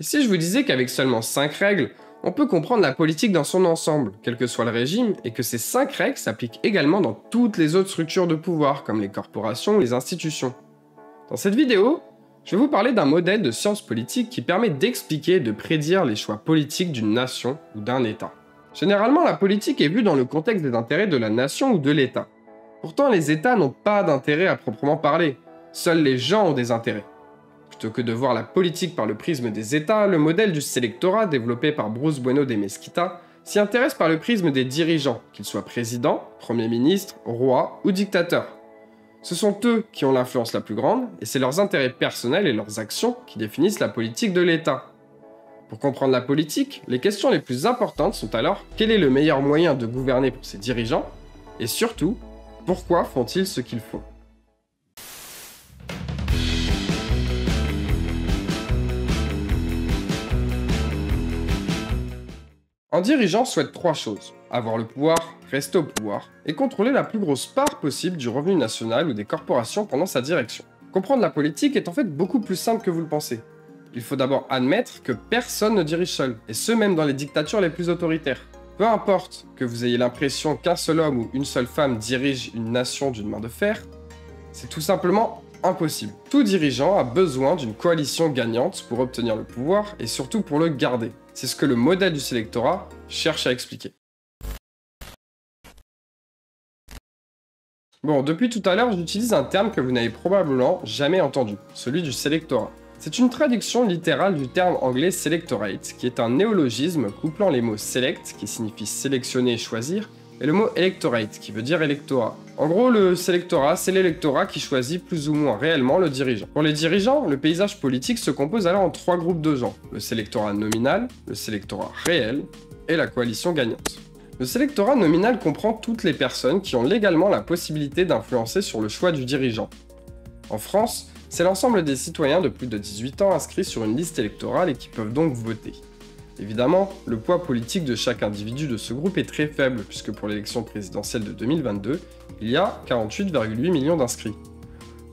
Et si je vous disais qu'avec seulement 5 règles, on peut comprendre la politique dans son ensemble, quel que soit le régime, et que ces 5 règles s'appliquent également dans toutes les autres structures de pouvoir, comme les corporations ou les institutions. Dans cette vidéo, je vais vous parler d'un modèle de science politique qui permet d'expliquer et de prédire les choix politiques d'une nation ou d'un État. Généralement, la politique est vue dans le contexte des intérêts de la nation ou de l'État. Pourtant, les États n'ont pas d'intérêt à proprement parler, seuls les gens ont des intérêts. Plutôt que de voir la politique par le prisme des États, le modèle du sélectorat développé par Bruce Bueno de Mesquita s'y intéresse par le prisme des dirigeants, qu'ils soient présidents, premiers ministres, rois ou dictateurs. Ce sont eux qui ont l'influence la plus grande, et c'est leurs intérêts personnels et leurs actions qui définissent la politique de l'État. Pour comprendre la politique, les questions les plus importantes sont alors quel est le meilleur moyen de gouverner pour ces dirigeants, et surtout, pourquoi font-ils ce qu'ils font ? Un dirigeant souhaite 3 choses. Avoir le pouvoir, rester au pouvoir, et contrôler la plus grosse part possible du revenu national ou des corporations pendant sa direction. Comprendre la politique est en fait beaucoup plus simple que vous le pensez. Il faut d'abord admettre que personne ne dirige seul, et ce même dans les dictatures les plus autoritaires. Peu importe que vous ayez l'impression qu'un seul homme ou une seule femme dirige une nation d'une main de fer, c'est tout simplement impossible. Tout dirigeant a besoin d'une coalition gagnante pour obtenir le pouvoir et surtout pour le garder. C'est ce que le modèle du sélectorat cherche à expliquer. Bon, depuis tout à l'heure, j'utilise un terme que vous n'avez probablement jamais entendu, celui du sélectorat. C'est une traduction littérale du terme anglais selectorate, qui est un néologisme couplant les mots select, qui signifie sélectionner et choisir, et le mot electorate, qui veut dire électorat. En gros, le sélectorat, c'est l'électorat qui choisit plus ou moins réellement le dirigeant. Pour les dirigeants, le paysage politique se compose alors en 3 groupes de gens. Le sélectorat nominal, le sélectorat réel, et la coalition gagnante. Le sélectorat nominal comprend toutes les personnes qui ont légalement la possibilité d'influencer sur le choix du dirigeant. En France, c'est l'ensemble des citoyens de plus de 18 ans inscrits sur une liste électorale et qui peuvent donc voter. Évidemment, le poids politique de chaque individu de ce groupe est très faible, puisque pour l'élection présidentielle de 2022, il y a 48,8 millions d'inscrits.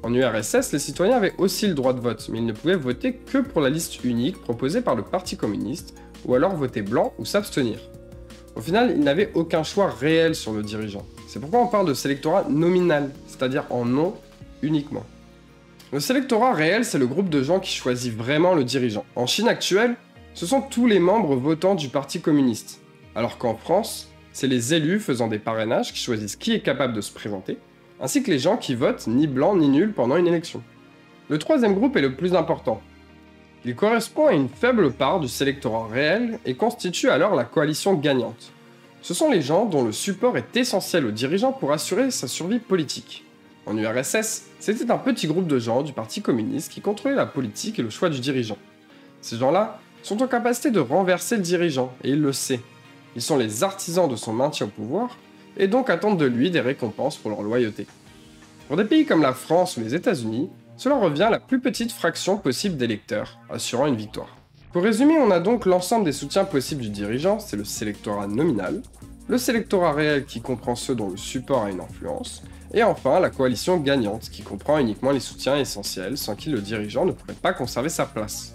En URSS, les citoyens avaient aussi le droit de vote, mais ils ne pouvaient voter que pour la liste unique proposée par le Parti communiste, ou alors voter blanc ou s'abstenir. Au final, ils n'avaient aucun choix réel sur le dirigeant. C'est pourquoi on parle de sélectorat nominal, c'est-à-dire en nom uniquement. Le sélectorat réel, c'est le groupe de gens qui choisit vraiment le dirigeant. En Chine actuelle, ce sont tous les membres votants du Parti communiste, alors qu'en France, c'est les élus faisant des parrainages qui choisissent qui est capable de se présenter, ainsi que les gens qui votent ni blanc ni nul pendant une élection. Le troisième groupe est le plus important. Il correspond à une faible part du sélectorat réel et constitue alors la coalition gagnante. Ce sont les gens dont le support est essentiel au dirigeant pour assurer sa survie politique. En URSS, c'était un petit groupe de gens du Parti communiste qui contrôlait la politique et le choix du dirigeant. Ces gens-là sont en capacité de renverser le dirigeant, et il le sait. Ils sont les artisans de son maintien au pouvoir, et donc attendent de lui des récompenses pour leur loyauté. Pour des pays comme la France ou les États-Unis, cela revient à la plus petite fraction possible d'électeurs, assurant une victoire. Pour résumer, on a donc l'ensemble des soutiens possibles du dirigeant, c'est le sélectorat nominal, le sélectorat réel qui comprend ceux dont le support a une influence, et enfin la coalition gagnante qui comprend uniquement les soutiens essentiels sans qui le dirigeant ne pourrait pas conserver sa place.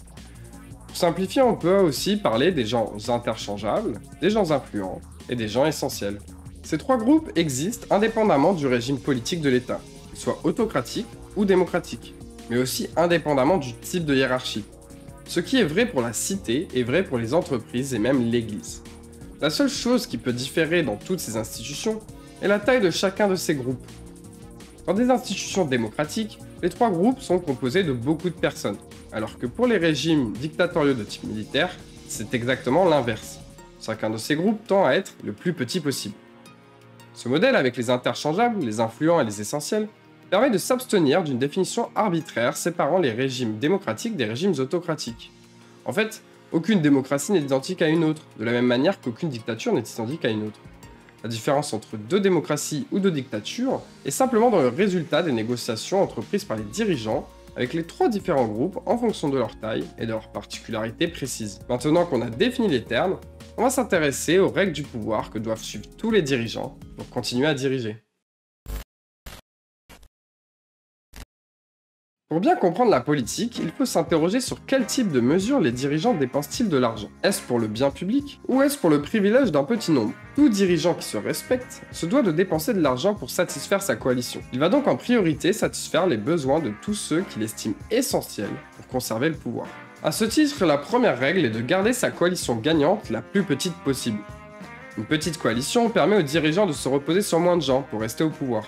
Pour simplifier, on peut aussi parler des gens interchangeables, des gens influents et des gens essentiels. Ces 3 groupes existent indépendamment du régime politique de l'État, qu'il soit autocratique ou démocratique, mais aussi indépendamment du type de hiérarchie. Ce qui est vrai pour la cité est vrai pour les entreprises et même l'Église. La seule chose qui peut différer dans toutes ces institutions est la taille de chacun de ces groupes. Dans des institutions démocratiques, les 3 groupes sont composés de beaucoup de personnes, alors que pour les régimes dictatoriaux de type militaire, c'est exactement l'inverse. Chacun de ces groupes tend à être le plus petit possible. Ce modèle avec les interchangeables, les influents et les essentiels permet de s'abstenir d'une définition arbitraire séparant les régimes démocratiques des régimes autocratiques. En fait, aucune démocratie n'est identique à une autre, de la même manière qu'aucune dictature n'est identique à une autre. La différence entre 2 démocraties ou 2 dictatures est simplement dans le résultat des négociations entreprises par les dirigeants avec les 3 différents groupes en fonction de leur taille et de leurs particularités précises. Maintenant qu'on a défini les termes, on va s'intéresser aux règles du pouvoir que doivent suivre tous les dirigeants pour continuer à diriger. Pour bien comprendre la politique, il faut s'interroger sur quel type de mesures les dirigeants dépensent-ils de l'argent. Est-ce pour le bien public ou est-ce pour le privilège d'un petit nombre? Tout dirigeant qui se respecte se doit de dépenser de l'argent pour satisfaire sa coalition. Il va donc en priorité satisfaire les besoins de tous ceux qu'il estime essentiels pour conserver le pouvoir. À ce titre, la première règle est de garder sa coalition gagnante la plus petite possible. Une petite coalition permet aux dirigeants de se reposer sur moins de gens pour rester au pouvoir.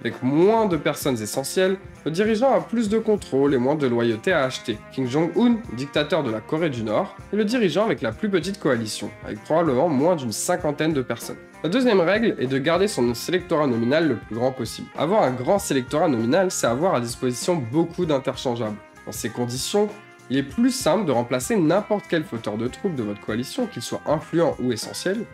Avec moins de personnes essentielles, le dirigeant a plus de contrôle et moins de loyauté à acheter. Kim Jong-un, dictateur de la Corée du Nord, est le dirigeant avec la plus petite coalition, avec probablement moins d'une cinquantaine de personnes. La deuxième règle est de garder son sélectorat nominal le plus grand possible. Avoir un grand sélectorat nominal, c'est avoir à disposition beaucoup d'interchangeables. Dans ces conditions, il est plus simple de remplacer n'importe quel fauteur de troubles de votre coalition, qu'il soit influent ou essentiel,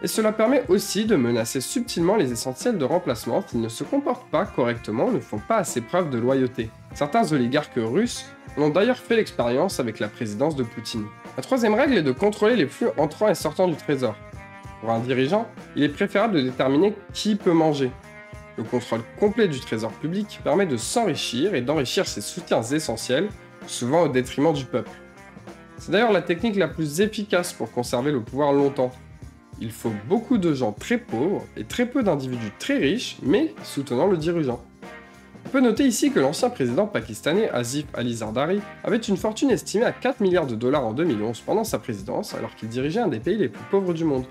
et cela permet aussi de menacer subtilement les essentiels de remplacement s'ils ne se comportent pas correctement ou ne font pas assez preuve de loyauté. Certains oligarques russes en ont d'ailleurs fait l'expérience avec la présidence de Poutine. La troisième règle est de contrôler les flux entrants et sortants du trésor. Pour un dirigeant, il est préférable de déterminer qui peut manger. Le contrôle complet du trésor public permet de s'enrichir et d'enrichir ses soutiens essentiels, souvent au détriment du peuple. C'est d'ailleurs la technique la plus efficace pour conserver le pouvoir longtemps. Il faut beaucoup de gens très pauvres et très peu d'individus très riches, mais soutenant le dirigeant. On peut noter ici que l'ancien président pakistanais Asif Ali Zardari avait une fortune estimée à 4 milliards de dollars en 2011 pendant sa présidence, alors qu'il dirigeait un des pays les plus pauvres du monde.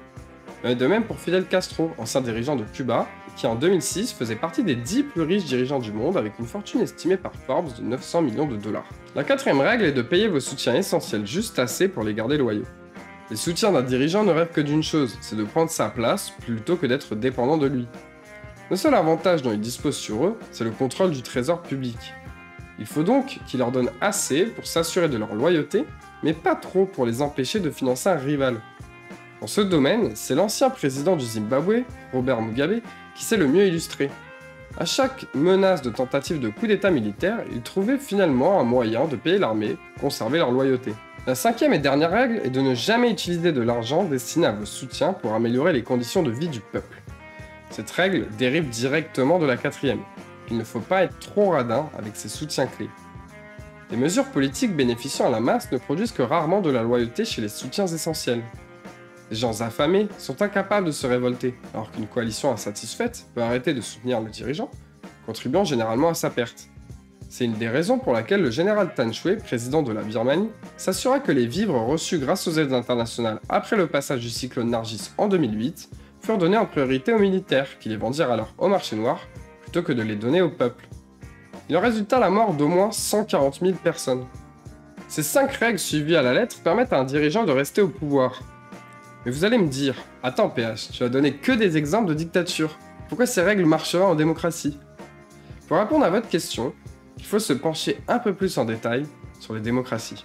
Mais de même pour Fidel Castro, ancien dirigeant de Cuba, qui en 2006 faisait partie des 10 plus riches dirigeants du monde avec une fortune estimée par Forbes de 900 millions de dollars. La quatrième règle est de payer vos soutiens essentiels juste assez pour les garder loyaux. Les soutiens d'un dirigeant ne rêvent que d'une chose, c'est de prendre sa place plutôt que d'être dépendant de lui. Le seul avantage dont il dispose sur eux, c'est le contrôle du trésor public. Il faut donc qu'il leur donne assez pour s'assurer de leur loyauté, mais pas trop pour les empêcher de financer un rival. Dans ce domaine, c'est l'ancien président du Zimbabwe, Robert Mugabe, qui s'est le mieux illustré. À chaque menace de tentative de coup d'état militaire, il trouvait finalement un moyen de payer l'armée pour conserver leur loyauté. La cinquième et dernière règle est de ne jamais utiliser de l'argent destiné à vos soutiens pour améliorer les conditions de vie du peuple. Cette règle dérive directement de la quatrième. Il ne faut pas être trop radin avec ses soutiens clés. Les mesures politiques bénéficiant à la masse ne produisent que rarement de la loyauté chez les soutiens essentiels. Les gens affamés sont incapables de se révolter, alors qu'une coalition insatisfaite peut arrêter de soutenir le dirigeant, contribuant généralement à sa perte. C'est une des raisons pour laquelle le général Tan Shwe, président de la Birmanie, s'assura que les vivres reçus grâce aux aides internationales après le passage du cyclone Nargis en 2008 furent donnés en priorité aux militaires, qui les vendirent alors au marché noir, plutôt que de les donner au peuple. Il en résulta la mort d'au moins 140 000 personnes. Ces 5 règles suivies à la lettre permettent à un dirigeant de rester au pouvoir. Mais vous allez me dire, attends PH, tu as donné que des exemples de dictature. Pourquoi ces règles marcheraient en démocratie? Pour répondre à votre question, il faut se pencher un peu plus en détail sur les démocraties.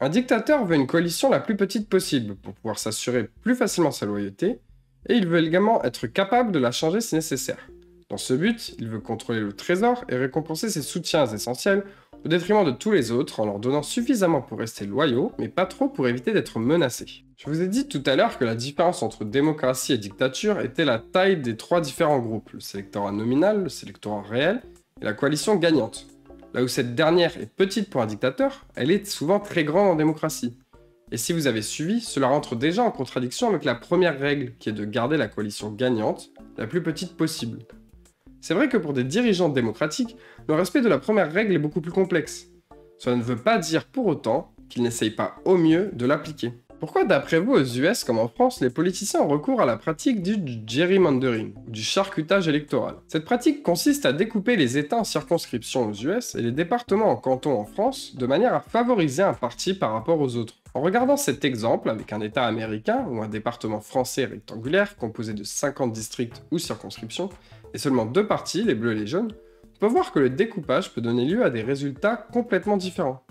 Un dictateur veut une coalition la plus petite possible pour pouvoir s'assurer plus facilement sa loyauté, et il veut également être capable de la changer si nécessaire. Dans ce but, il veut contrôler le trésor et récompenser ses soutiens essentiels au détriment de tous les autres en leur donnant suffisamment pour rester loyaux, mais pas trop pour éviter d'être menacés. Je vous ai dit tout à l'heure que la différence entre démocratie et dictature était la taille des 3 différents groupes, le sélectorat nominal, le sélectorat réel et la coalition gagnante. Là où cette dernière est petite pour un dictateur, elle est souvent très grande en démocratie. Et si vous avez suivi, cela rentre déjà en contradiction avec la première règle, qui est de garder la coalition gagnante la plus petite possible. C'est vrai que pour des dirigeants démocratiques, le respect de la première règle est beaucoup plus complexe. Cela ne veut pas dire pour autant qu'ils n'essayent pas au mieux de l'appliquer. Pourquoi d'après vous aux US comme en France, les politiciens ont recours à la pratique du gerrymandering, ou du charcutage électoral? Cette pratique consiste à découper les États en circonscriptions aux US et les départements en cantons en France, de manière à favoriser un parti par rapport aux autres. En regardant cet exemple avec un État américain ou un département français rectangulaire composé de 50 districts ou circonscriptions, et seulement 2 partis, les bleus et les jaunes, on peut voir que le découpage peut donner lieu à des résultats complètement différents.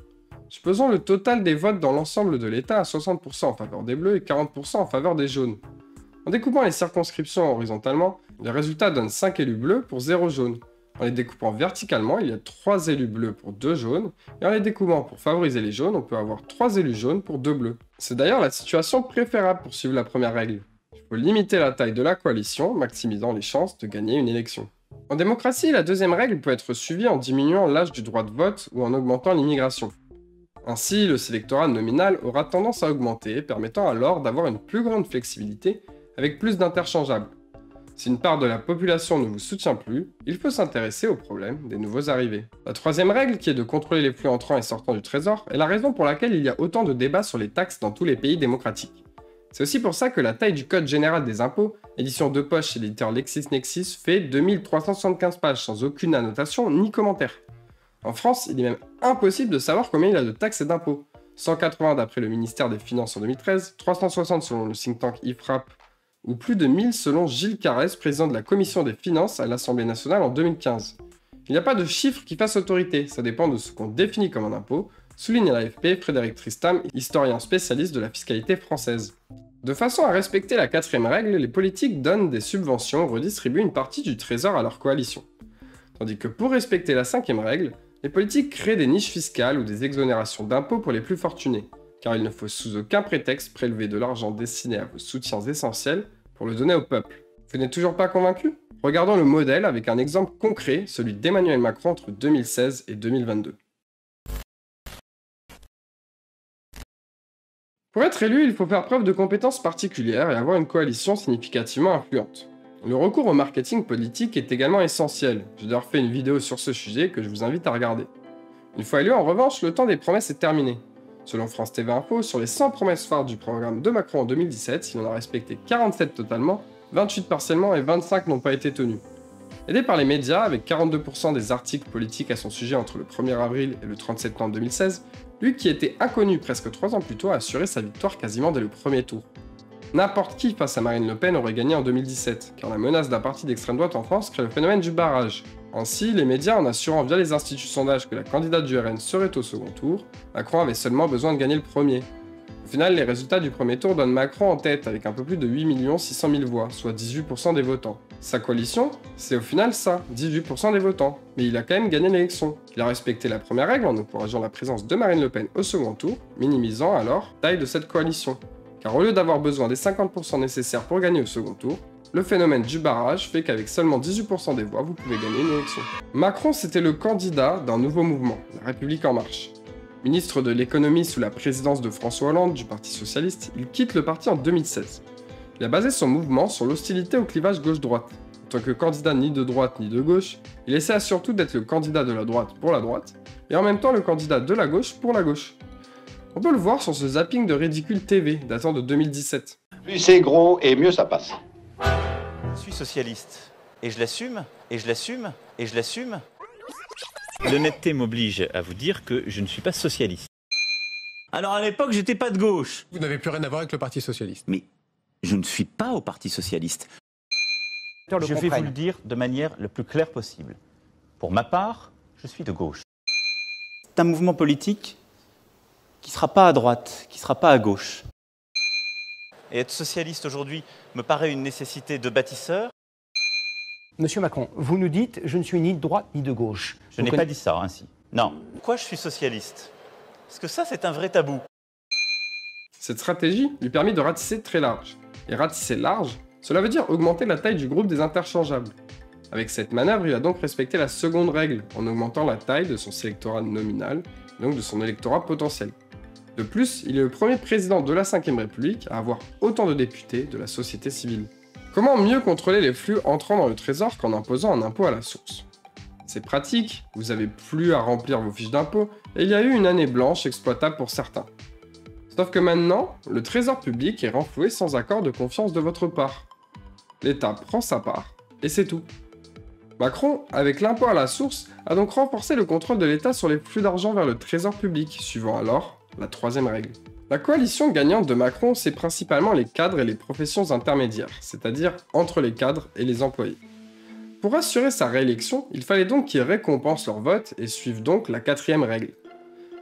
Supposons le total des votes dans l'ensemble de l'État à 60% en faveur des bleus et 40% en faveur des jaunes. En découpant les circonscriptions horizontalement, les résultats donnent 5 élus bleus pour 0 jaunes. En les découpant verticalement, il y a 3 élus bleus pour 2 jaunes, et en les découpant pour favoriser les jaunes, on peut avoir 3 élus jaunes pour 2 bleus. C'est d'ailleurs la situation préférable pour suivre la première règle. Il faut limiter la taille de la coalition, maximisant les chances de gagner une élection. En démocratie, la deuxième règle peut être suivie en diminuant l'âge du droit de vote ou en augmentant l'immigration. Ainsi, le sélectorat nominal aura tendance à augmenter, permettant alors d'avoir une plus grande flexibilité avec plus d'interchangeables. Si une part de la population ne vous soutient plus, il faut s'intéresser au problème des nouveaux arrivés. La troisième règle, qui est de contrôler les flux entrants et sortants du trésor, est la raison pour laquelle il y a autant de débats sur les taxes dans tous les pays démocratiques. C'est aussi pour ça que la taille du Code général des impôts, édition de poche chez l'éditeur LexisNexis, fait 2375 pages sans aucune annotation ni commentaire. En France, il est même impossible de savoir combien il y a de taxes et d'impôts. 180 d'après le ministère des Finances en 2013, 360 selon le think tank IFRAP, ou plus de 1000 selon Gilles Carrez, président de la Commission des Finances à l'Assemblée nationale en 2015. Il n'y a pas de chiffre qui fasse autorité, ça dépend de ce qu'on définit comme un impôt, souligne à l'AFP Frédéric Tristam, historien spécialiste de la fiscalité française. De façon à respecter la quatrième règle, les politiques donnent des subventions ou redistribuent une partie du trésor à leur coalition. Tandis que pour respecter la cinquième règle, les politiques créent des niches fiscales ou des exonérations d'impôts pour les plus fortunés, car il ne faut sous aucun prétexte prélever de l'argent destiné à vos soutiens essentiels pour le donner au peuple. Vous n'êtes toujours pas convaincu? Regardons le modèle avec un exemple concret, celui d'Emmanuel Macron entre 2016 et 2022. Pour être élu, il faut faire preuve de compétences particulières et avoir une coalition significativement influente. Le recours au marketing politique est également essentiel. J'ai d'ailleurs fait une vidéo sur ce sujet que je vous invite à regarder. Une fois élu, en revanche, le temps des promesses est terminé. Selon France TV Info, sur les 100 promesses phares du programme de Macron en 2017, il en a respecté 47 totalement, 28 partiellement et 25 n'ont pas été tenus. Aidé par les médias, avec 42% des articles politiques à son sujet entre le 1er avril et le 30 septembre 2016, lui qui était inconnu presque 3 ans plus tôt a assuré sa victoire quasiment dès le premier tour. N'importe qui face à Marine Le Pen aurait gagné en 2017, car la menace d'un parti d'extrême droite en France crée le phénomène du barrage. Ainsi, les médias en assurant via les instituts de sondage que la candidate du RN serait au second tour, Macron avait seulement besoin de gagner le premier. Au final, les résultats du premier tour donnent Macron en tête avec un peu plus de 8 600 000 voix, soit 18% des votants. Sa coalition, c'est au final ça, 18% des votants. Mais il a quand même gagné l'élection. Il a respecté la première règle en encourageant la présence de Marine Le Pen au second tour, minimisant alors la taille de cette coalition. Car au lieu d'avoir besoin des 50% nécessaires pour gagner au second tour, le phénomène du barrage fait qu'avec seulement 18% des voix, vous pouvez gagner une élection. Macron, c'était le candidat d'un nouveau mouvement, la République En Marche. Ministre de l'économie sous la présidence de François Hollande du Parti Socialiste, il quitte le parti en 2016. Il a basé son mouvement sur l'hostilité au clivage gauche-droite. En tant que candidat ni de droite ni de gauche, il essaie surtout d'être le candidat de la droite pour la droite, et en même temps le candidat de la gauche pour la gauche. On peut le voir sur ce zapping de Ridicule TV, datant de 2017. Plus c'est gros et mieux ça passe. Je suis socialiste, et je l'assume, et je l'assume, et je l'assume. L'honnêteté m'oblige à vous dire que je ne suis pas socialiste. Alors à l'époque, j'étais pas de gauche. Vous n'avez plus rien à voir avec le Parti Socialiste. Mais je ne suis pas au Parti Socialiste. Je vais vous le dire de manière la plus claire possible. Pour ma part, je suis de gauche. C'est un mouvement politique qui ne sera pas à droite, qui ne sera pas à gauche. Et être socialiste aujourd'hui me paraît une nécessité de bâtisseur. Monsieur Macron, vous nous dites « je ne suis ni de droite ni de gauche ». Je n'ai pas dit ça ainsi. Non. Pourquoi je suis socialiste? Parce que ça, c'est un vrai tabou. Cette stratégie lui permet de ratisser très large. Et ratisser large, cela veut dire augmenter la taille du groupe des interchangeables. Avec cette manœuvre, il a donc respecté la seconde règle, en augmentant la taille de son sélectorat nominal, donc de son électorat potentiel. De plus, il est le premier président de la Ve République à avoir autant de députés de la société civile. Comment mieux contrôler les flux entrant dans le trésor qu'en imposant un impôt à la source? C'est pratique, vous n'avez plus à remplir vos fiches d'impôt, et il y a eu une année blanche exploitable pour certains. Sauf que maintenant, le trésor public est renfloué sans accord de confiance de votre part. L'État prend sa part, et c'est tout. Macron, avec l'impôt à la source, a donc renforcé le contrôle de l'État sur les flux d'argent vers le trésor public, suivant alors la troisième règle. La coalition gagnante de Macron, c'est principalement les cadres et les professions intermédiaires, c'est-à-dire entre les cadres et les employés. Pour assurer sa réélection, il fallait donc qu'il récompense leur vote et suive donc la quatrième règle.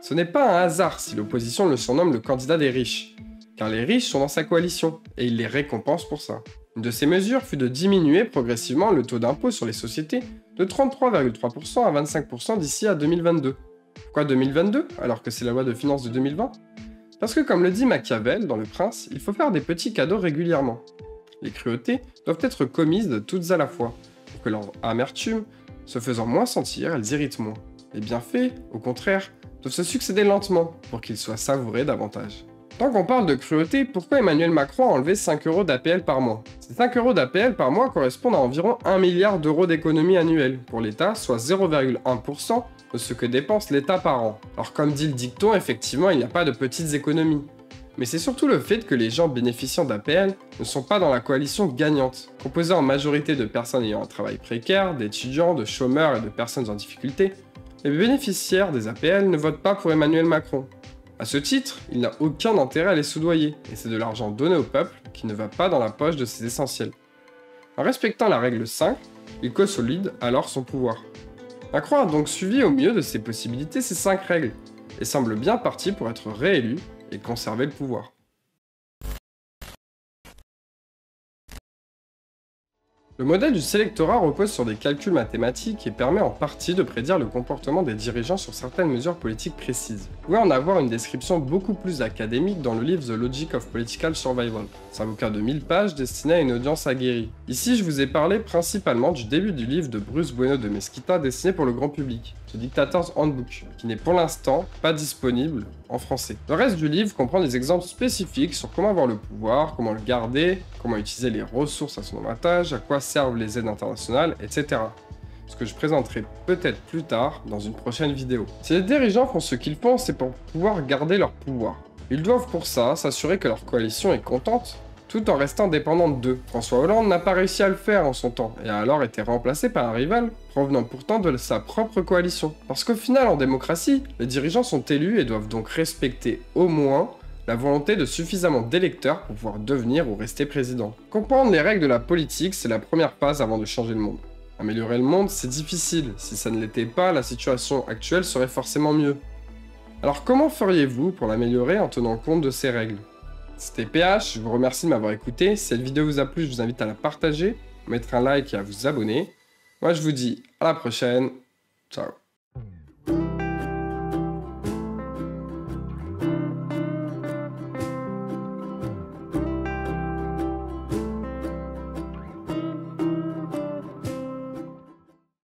Ce n'est pas un hasard si l'opposition le surnomme le candidat des riches, car les riches sont dans sa coalition, et il les récompense pour ça. Une de ces mesures fut de diminuer progressivement le taux d'impôt sur les sociétés de 33,3% à 25% d'ici à 2022. Pourquoi 2022, alors que c'est la loi de finances de 2020? Parce que comme le dit Machiavel dans Le Prince, il faut faire des petits cadeaux régulièrement. Les cruautés doivent être commises toutes à la fois, pour que leur amertume, se faisant moins sentir, elles irritent moins. Les bienfaits, au contraire, doivent se succéder lentement, pour qu'ils soient savourés davantage. Tant qu'on parle de cruauté, pourquoi Emmanuel Macron a enlevé 5 € d'APL par mois? Ces 5 € d'APL par mois correspondent à environ 1 milliard d'euros d'économie annuelle pour l'État, soit 0,1% de ce que dépense l'État par an. Alors comme dit le dicton, effectivement, il n'y a pas de petites économies. Mais c'est surtout le fait que les gens bénéficiant d'APL ne sont pas dans la coalition gagnante, composée en majorité de personnes ayant un travail précaire, d'étudiants, de chômeurs et de personnes en difficulté. Les bénéficiaires des APL ne votent pas pour Emmanuel Macron. A ce titre, il n'a aucun intérêt à les soudoyer, et c'est de l'argent donné au peuple qui ne va pas dans la poche de ses essentiels. En respectant la règle 5, il consolide alors son pouvoir. Macron a donc suivi au mieux de ses possibilités ces 5 règles, et semble bien parti pour être réélu et conserver le pouvoir. Le modèle du sélectorat repose sur des calculs mathématiques et permet en partie de prédire le comportement des dirigeants sur certaines mesures politiques précises. Vous pouvez en avoir une description beaucoup plus académique dans le livre The Logic of Political Survival. C'est un bouquin de 1000 pages destiné à une audience aguerrie. Ici, je vous ai parlé principalement du début du livre de Bruce Bueno de Mesquita destiné pour le grand public, The Dictator's Handbook, qui n'est pour l'instant pas disponible en français. Le reste du livre comprend des exemples spécifiques sur comment avoir le pouvoir, comment le garder, comment utiliser les ressources à son avantage, à quoi servent les aides internationales, etc. Ce que je présenterai peut-être plus tard dans une prochaine vidéo. Si les dirigeants font ce qu'ils font, c'est pour pouvoir garder leur pouvoir. Ils doivent pour ça s'assurer que leur coalition est contente, tout en restant dépendante d'eux. François Hollande n'a pas réussi à le faire en son temps, et a alors été remplacé par un rival, provenant pourtant de sa propre coalition. Parce qu'au final, en démocratie, les dirigeants sont élus et doivent donc respecter au moins la volonté de suffisamment d'électeurs pour pouvoir devenir ou rester président. Comprendre les règles de la politique, c'est la première phase avant de changer le monde. Améliorer le monde, c'est difficile. Si ça ne l'était pas, la situation actuelle serait forcément mieux. Alors comment feriez-vous pour l'améliorer en tenant compte de ces règles? C'était PH, je vous remercie de m'avoir écouté. Si cette vidéo vous a plu, je vous invite à la partager, à mettre un like et à vous abonner. Moi je vous dis à la prochaine. Ciao.